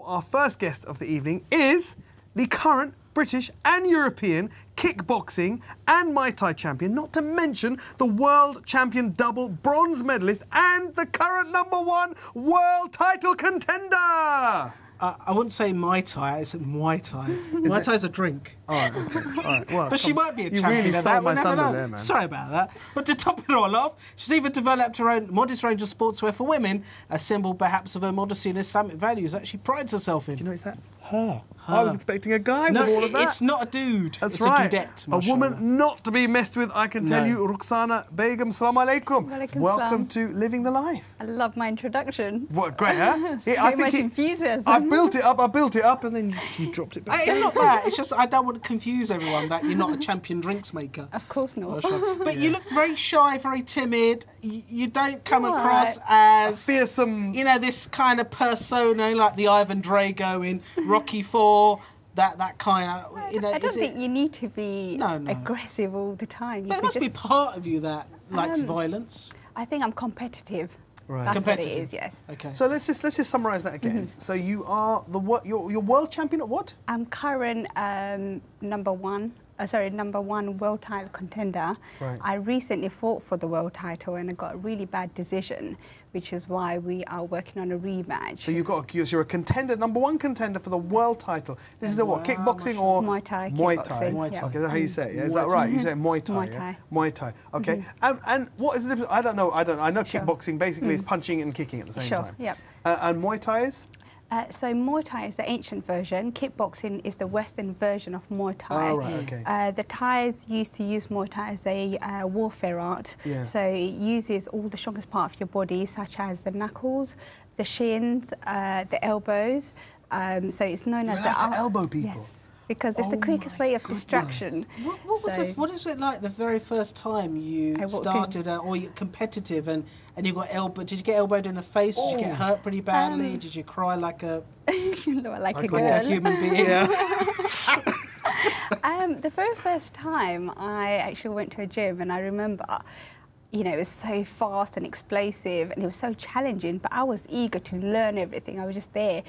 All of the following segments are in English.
Our first guest of the evening is the current British and European kickboxing and Muay Thai champion, not to mention the world champion double bronze medalist and the current #1 world title contender. I wouldn't say Muay Thai, it's Muay Thai. Muay Thai is a drink. All right, okay. All right. Well, but she might be a champion. You really stole my thunder there, man. Sorry about that. But to top it all off, she's even developed her own modest range of sportswear for women, a symbol perhaps of her modesty and Islamic values that she prides herself in. Do you know it's that? Her. I was expecting a guy with all of that. It's not a dude. That's it's right. a dudette. A woman not to be messed with, I can tell you. Ruqsana Begum, Assalamu alaikum. Welcome to Living the Life. I love my introduction. What, great, huh? So much enthusiasm. I built it up, and then you dropped it back. It's not that. It's just I don't want to confuse everyone that you're not a champion drinks maker. Of course not. But you look very shy, very timid. You don't come across as fearsome. You know, this kind of persona like the Ivan Drago in Rocky IV. That kind of, you know. I don't think you need to be aggressive all the time. But it must be part of you that likes violence. I think I'm competitive. Right. That's competitive. what it is, yes. Okay. So let's just summarise that again. So you are you're world champion at what? I'm current #1 world title contender. Right. I recently fought for the world title and I got a really bad decision, which is why we are working on a rematch. So you're a contender, #1 contender for the world title. This is what, kickboxing or Muay Thai? Muay Thai. Muay Okay, Thai. that's how you say it. Yeah? Is that right? You say Muay Thai. Muay Thai. Yeah? Muay Thai. Okay. And what is the difference? I don't know. I know kickboxing basically is punching and kicking at the same time. Yep. And Muay Thai is? So Muay Thai is the ancient version. Kickboxing is the Western version of Muay Thai. Oh, right, okay. The Thais used to use Muay Thai as a warfare art. Yeah. So it uses all the strongest part of your body, such as the knuckles, the shins, the elbows. So it's known as the elbow people. Yes. Because it's the quickest way of distraction. What is it like the very first time you started, or you're competitive and you got elbowed? Did you get elbowed in the face? Did you get hurt pretty badly? Did you cry like a like a human being? Yeah. The very first time I actually went to a gym, and I remember, you know, it was so fast and explosive, and it was so challenging. But I was eager to learn everything. I was just there.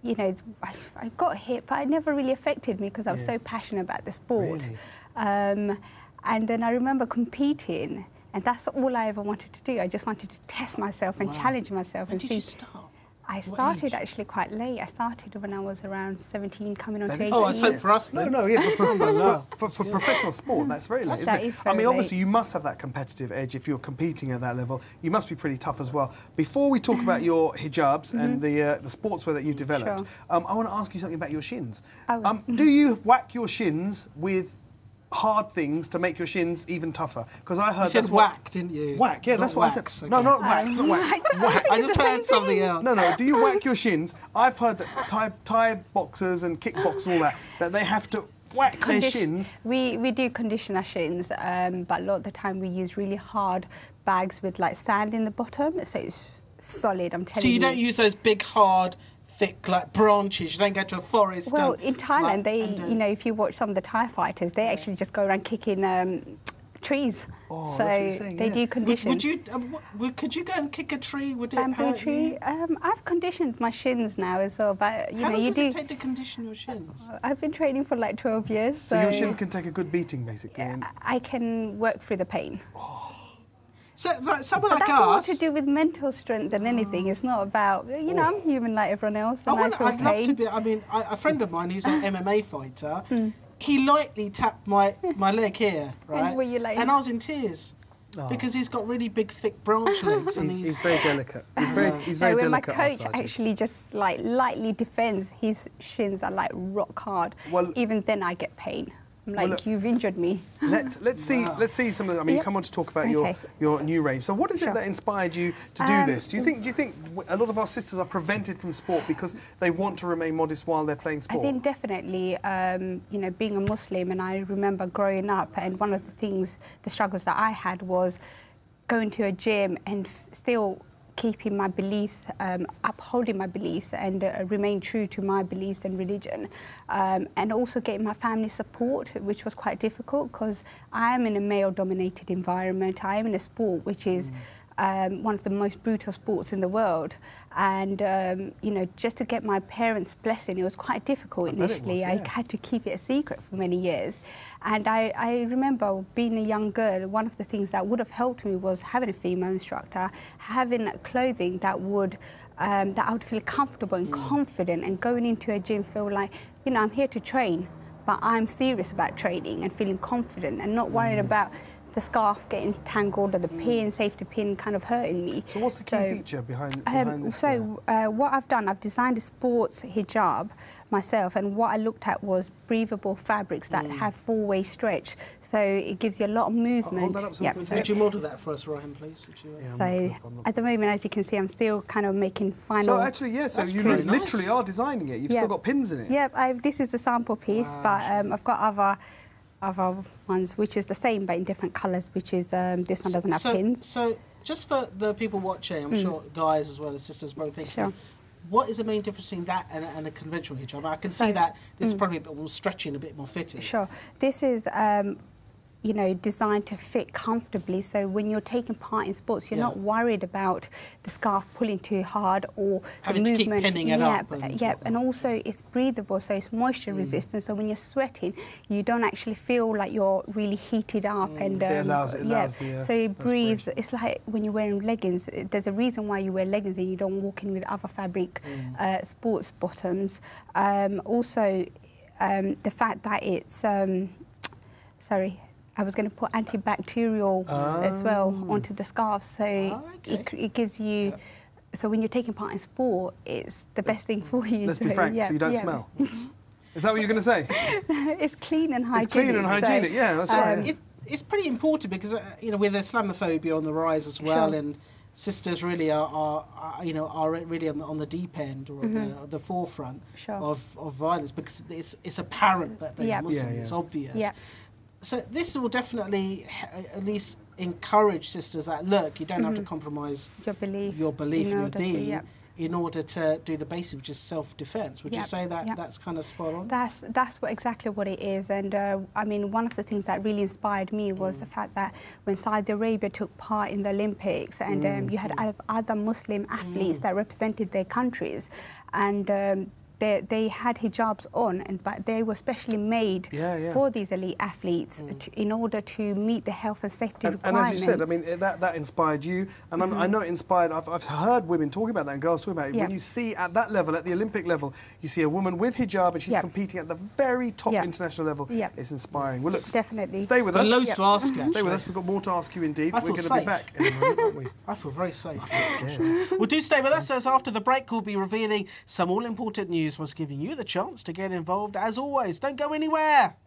You know, I got hit, but it never really affected me because I was so passionate about the sport. Really? And then I remember competing, and that's all I ever wanted to do. I just wanted to test myself and challenge myself. When did you start? I started actually quite late. I started when I was around 17, coming on to 18. Oh, I hope for us then. For professional sport, that's very late, isn't it? I mean, obviously, you must have that competitive edge if you're competing at that level. You must be pretty tough as well. Before we talk about your hijabs and the sportswear that you've developed, I want to ask you something about your shins. Do you whack your shins with hard things to make your shins even tougher? Because I heard you said whack, didn't you? Whack, yeah, that's what I said. Okay. No, not wax, not wax. Whack. I just heard something else. No, do you whack your shins? I've heard that Thai boxers and kickboxers and all that they have to whack their shins. We do condition our shins, but a lot of the time we use really hard bags with like sand in the bottom, so it's solid, I'm telling you. So you don't use those big, hard, thick like branches. You don't go to a forest. Well, in Thailand, you know, if you watch some of the Thai fighters, they actually just go around kicking trees. Oh, so that's what you're saying, they do condition. Could you go and kick a tree? Would it Bamboo hurt tree? you? I've conditioned my shins now as well, but you How know, long you does it take to condition your shins? I've been training for like 12 years. So your shins can take a good beating, basically. I can work through the pain. So, right, someone But like that's more us. to do with mental strength than anything. It's not about, you know, I'm human like everyone else. And I'd love to be. I mean, a friend of mine, he's an MMA fighter. He lightly tapped my leg here, right? And were you like? And I was in tears. Because he's got really big, thick branch legs, and he's very delicate. He's very delicate. When my coach actually just like lightly defends, his shins are like rock hard. Well, even then, I get pain. I'm like, look, you've injured me. Let's see some of the. I mean, you come on to talk about your new range. So, what is it that inspired you to do this? Do you think a lot of our sisters are prevented from sport because they want to remain modest while they're playing sport? I think definitely. You know, being a Muslim, and I remember growing up, and one of the things, the struggles that I had was going to a gym and still keeping my beliefs, upholding my beliefs and remain true to my beliefs and religion. And also getting my family support, which was quite difficult because I am in a male-dominated environment. I am in a sport which is one of the most brutal sports in the world. And, you know, just to get my parents' blessing, it was quite difficult initially. I had to keep it a secret for many years. And I remember being a young girl, one of the things that would have helped me was having a female instructor, having clothing that would that I would feel comfortable and confident, and going into a gym feel like, you know, I'm here to train, but I'm serious about training and feeling confident and not worried about the scarf getting tangled or the pin, safety pin kind of hurting me. So what's the key feature behind this? So what I've done, I've designed a sports hijab myself, and what I looked at was breathable fabrics that have four-way stretch, so it gives you a lot of movement. Would you model that for us, Ryan, please? So at the moment, as you can see, I'm still kind of making final. So actually, yeah, so you literally are designing it. You've still got pins in it. Yeah, this is a sample piece, but I've got other ones which is the same but in different colours, which is this one doesn't have pins. So just for the people watching, I'm sure guys as well as sisters probably thinking, what is the main difference between that and a conventional hijab? I can see that this is probably a bit more stretchy and a bit more fitted. Sure. This is you know, designed to fit comfortably, so when you're taking part in sports, you're not worried about the scarf pulling too hard or having the to movement. keep pinning it up. And also it's breathable, so it's moisture resistant, so when you're sweating, you don't actually feel like you're really heated up. And it allows so it breathes. It's like when you're wearing leggings, there's a reason why you wear leggings and you don't walk in with other fabric sports bottoms. Also, the fact that it's I was going to put antibacterial as well onto the scarf, so it gives you. So when you're taking part in sport, it's the best thing for you. Let's be frank, so you don't smell. Is that what you're going to say? It's clean and hygienic. It's clean and hygienic, yeah, that's right. It's pretty important because you know, with Islamophobia on the rise as well, and sisters really are really on the deep end or the forefront of violence, because it's apparent that they're Muslim. It's obvious. So this will definitely at least encourage sisters that, look, you don't have to compromise your belief in your deen in order to do the basic, which is self-defense. Would you say that that's kind of spot on? That's exactly what it is. And I mean, one of the things that really inspired me was the fact that when Saudi Arabia took part in the Olympics, and you had other Muslim athletes that represented their countries, and they had hijabs on, but they were specially made for these elite athletes in order to meet the health and safety requirements. And as you said, I mean, that inspired you, and I know it inspired. I've heard women talking about that and girls talking about it. When you see at that level, at the Olympic level, you see a woman with hijab and she's competing at the very top international level. It's inspiring. Well, look, definitely. Stay with us. Loads to ask. Stay with us. We've got more to ask you. Indeed, we're going to be back in a moment, aren't we? I feel very safe. I'm scared. Well, do stay with us, as after the break we'll be revealing some all-important news, was giving you the chance to get involved. As always, don't go anywhere.